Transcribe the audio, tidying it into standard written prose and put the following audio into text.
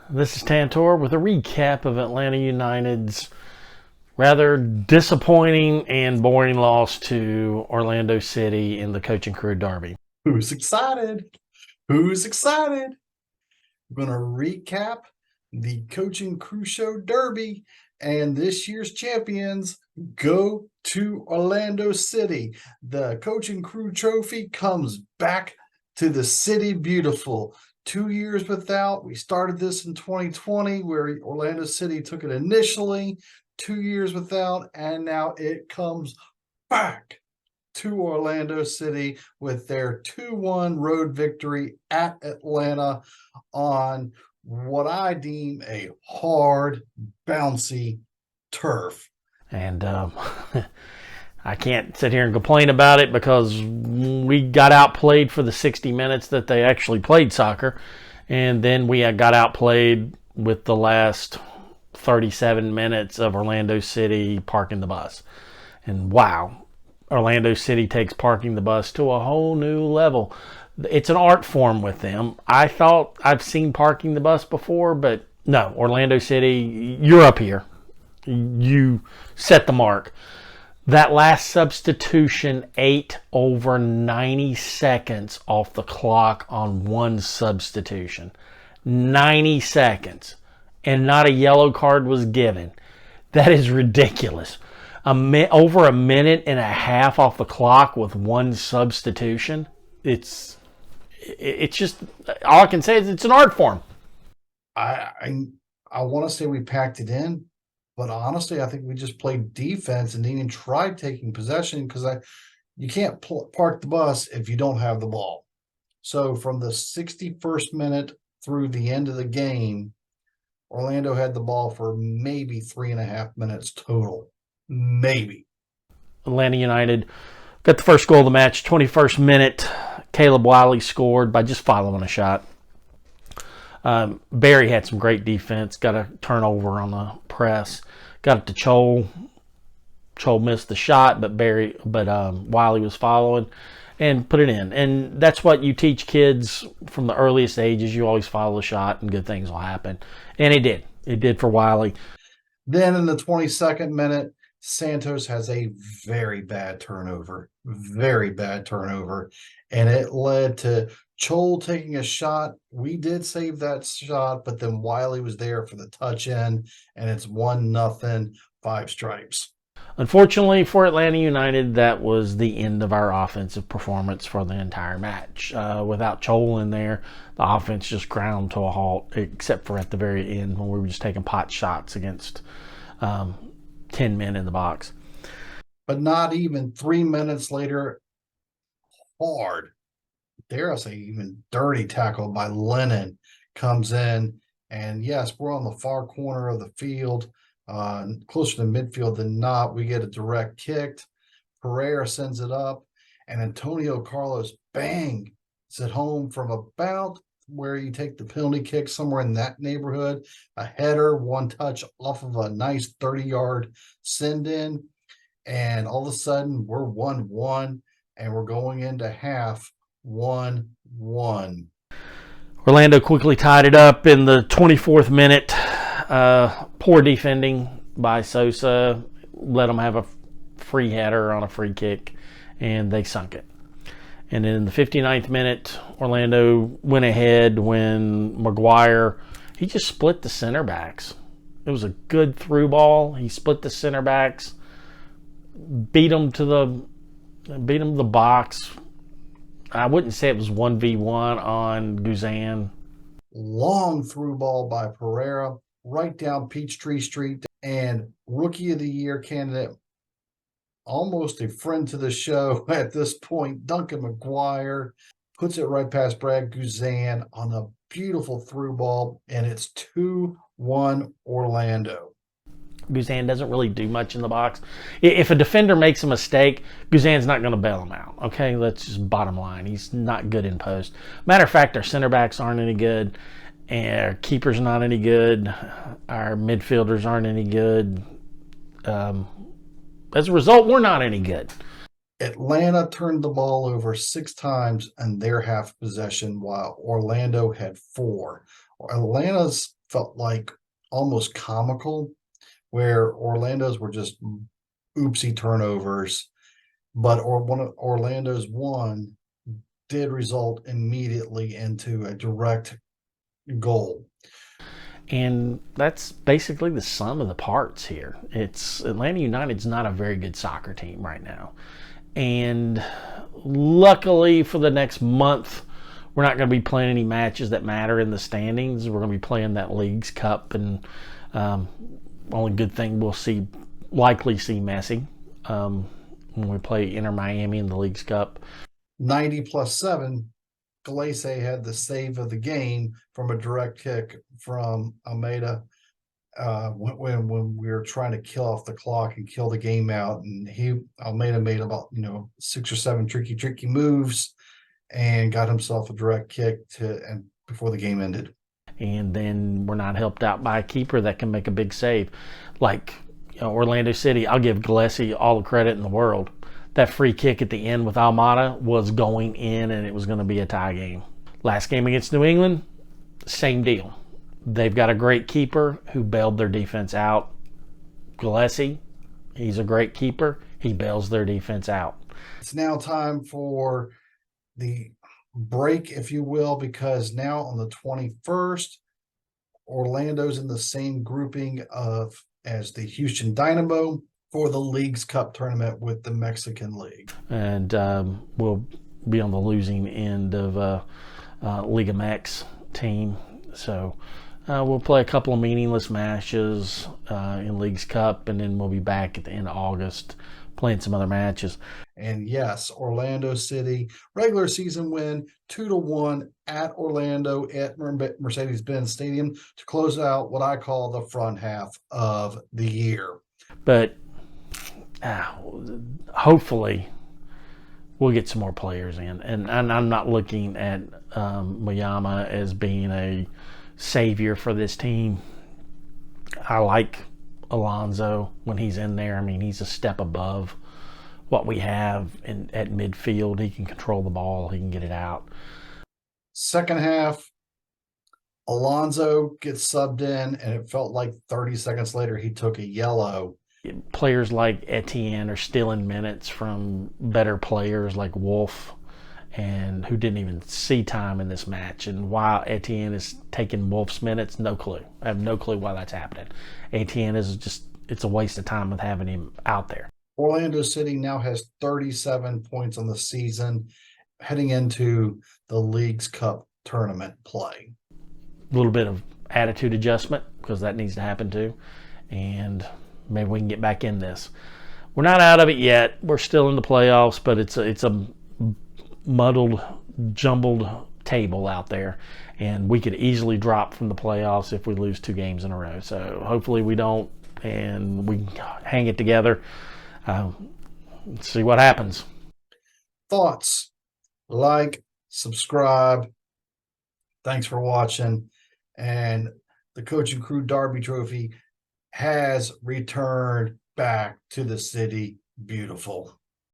This is Tantor with a recap of Atlanta United's rather disappointing and boring loss to Orlando City in the Coaching Crew Derby. Who's excited? Who's excited? We're going to recap the Coaching Crew Show Derby, and this year's champions go to Orlando City. The Coaching Crew Trophy comes back to the City Beautiful. 2 years without. We started this in 2020 where Orlando City took it initially. 2 years without, and now it comes back to Orlando City with their 2-1 road victory at Atlanta on what I deem a hard, bouncy turf. And I can't sit here and complain about it because we got outplayed for the 60 minutes that they actually played soccer. And then we got outplayed with the last 37 minutes of Orlando City parking the bus. And wow, Orlando City takes parking the bus to a whole new level. It's an art form with them. I thought I've seen parking the bus before, but no, Orlando City, you're up here. You set the mark. That last substitution ate over 90 seconds off the clock on one substitution. 90 seconds. And not a yellow card was given. That is ridiculous. Over a minute and a half off the clock with one substitution. It's just, all I can say is it's an art form. I want to say we packed it in, but honestly, I think we just played defense and even tried taking possession because you can't park the bus if you don't have the ball. So from the 61st minute through the end of the game, Orlando had the ball for maybe 3.5 minutes total. Maybe. Atlanta United got the first goal of the match, 21st minute. Caleb Wiley scored by just following a shot. Barry had some great defense, got a turnover on the press, got it to Chol. Chol missed the shot, but Wiley was following and put it in. And that's what you teach kids from the earliest ages. You always follow the shot and good things will happen. And it did. It did for Wiley. Then in the 22nd minute, Santos has a very bad turnover, and it led to Chol taking a shot. We did save that shot, but then Wiley was there for the touch in, and it's 1-0, 5 stripes. Unfortunately for Atlanta United, that was the end of our offensive performance for the entire match. Without Chol in there, the offense just ground to a halt, except for at the very end when we were just taking pot shots against 10 men in the box. But not even 3 minutes later, hard, dare I say even dirty tackle by Lennon comes in. And yes, we're on the far corner of the field, closer to midfield than not. We get a direct kick. Pereira sends it up, and Antonio Carlos, bang, is at home from about where you take the penalty kick, somewhere in that neighborhood. A header, one touch off of a nice 30-yard send in. And all of a sudden, we're 1-1, and we're going into half 1-1. Orlando quickly tied it up in the 24th minute. Poor defending by Sosa. Let them have a free header on a free kick, and they sunk it. And then in the 59th minute, Orlando went ahead when McGuire, he just split the center backs. It was a good through ball. He split the center backs, beat them to the box. I wouldn't say it was 1v1 on Guzan. Long through ball by Pereira, right down Peachtree Street, and Rookie of the Year candidate, almost a friend to the show at this point, Duncan McGuire, puts it right past Brad Guzan on a beautiful through ball, and it's 2-1 Orlando. Guzan doesn't really do much in the box. If a defender makes a mistake, Guzan's not going to bail him out. Okay, that's just bottom line. He's not good in post. Matter of fact, our center backs aren't any good, and our keeper's not any good. Our midfielders aren't any good. As a result, we're not any good. Atlanta turned the ball over 6 times in their half possession, while Orlando had 4. Atlanta's felt like almost comical, where Orlando's were just oopsie turnovers, but one of Orlando's one did result immediately into a direct goal. And that's basically the sum of the parts here. It's Atlanta United's not a very good soccer team right now. And luckily for the next month, we're not going to be playing any matches that matter in the standings. We're going to be playing that Leagues Cup, and only good thing we'll likely see Messi when we play Inter Miami in the Leagues Cup. 90+7, Gallese had the save of the game from a direct kick from Almeida when we were trying to kill off the clock and kill the game out, and Almeida made about 6 or 7 tricky moves and got himself a direct kick and before the game ended. And then we're not helped out by a keeper that can make a big save, like Orlando City. I'll give Gillespie all the credit in the world. That free kick at the end with Almada was going in, and it was going to be a tie game. Last game against New England, same deal. They've got a great keeper who bailed their defense out. Gillespie, he's a great keeper. He bails their defense out. It's now time for the break, if you will, because now on the 21st, Orlando's in the same grouping as the Houston Dynamo for the Leagues Cup tournament with the Mexican League. And we'll be on the losing end of Liga MX team. So we'll play a couple of meaningless matches in Leagues Cup, and then we'll be back at the end of August playing some other matches. And yes, Orlando City regular season win 2-1 at Orlando at Mercedes-Benz Stadium to close out what I call the front half of the year. But hopefully we'll get some more players in, and I'm not looking at Muyama as being a savior for this team. I like Alonso when he's in there. I mean, he's a step above what we have at midfield. He can control the ball. He can get it out. Second half, Alonso gets subbed in, and it felt like 30 seconds later he took a yellow. Players like Etienne are stealing minutes from better players like Wolf, and who didn't even see time in this match. And why Etienne is taking Wolf's minutes, no clue. I have no clue why that's happening. Etienne is it's a waste of time with having him out there. Orlando City now has 37 points on the season heading into the Leagues Cup tournament play. A little bit of attitude adjustment, because that needs to happen too. And maybe we can get back in this. We're not out of it yet. We're still in the playoffs, but it's a muddled, jumbled table out there, and we could easily drop from the playoffs if we lose 2 games in a row. So hopefully we don't, and we can hang it together. See what happens. Thoughts? Like, subscribe. Thanks for watching. And the Coaching Crew Derby Trophy has returned back to the city. Beautiful.